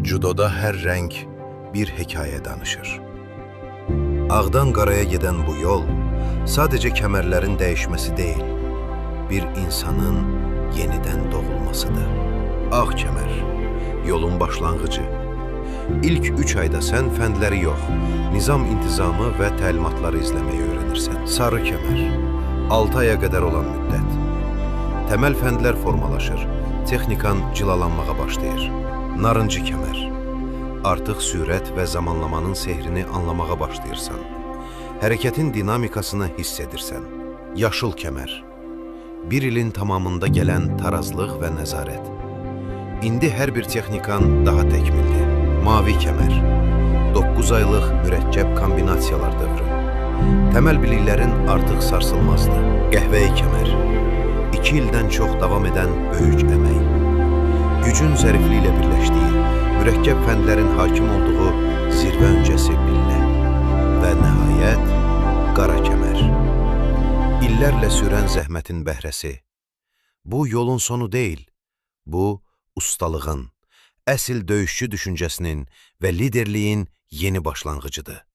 Judoda hər rəng bir hekayə danışır. Ağdan qaraya gedən bu yol sadəcə kəmərlərin dəyişməsi deyil, bir insanın yenidən doğulmasıdır. Ağ kəmər, yolun başlanğıcı. İlk 3 ayda sən fəndləri yox, nizam intizamı və təlimatları izləməyi öyrənirsən. Sarı kəmər, 6 aya qədər olan müddət. Təməl fəndlər formalaşır, texnikan cilalanmağa başlayır. Narıncı kəmər, artıq sürət və zamanlamanın sehrini anlamağa başlayırsan. Hərəkətin dinamikasını hiss edirsən. Yaşıl kəmər, bir ilin tamamında gələn tarazlıq və nəzarət. İndi hər bir texnikan daha təkmildir. Mavi kəmər, 9 aylıq mürəkkəb kombinasiyalar dövrü. Təməl biliklərin artıq sarsılmazdır. Qəhvəyi kəmər, 2 ildən çox davam edən böyük əmək. Gücün zərifliklə birləşdiyi, mürəkkəb fəndlərin hakim olduğu zirvə öncəsi billə. Və nəhayət, qara kəmər. İllərlə sürən zəhmətin bəhrəsi. Bu yolun sonu deyil, bu ustalığın, əsl döyüşçü düşüncəsinin və liderliyin yeni başlanğıcıdır.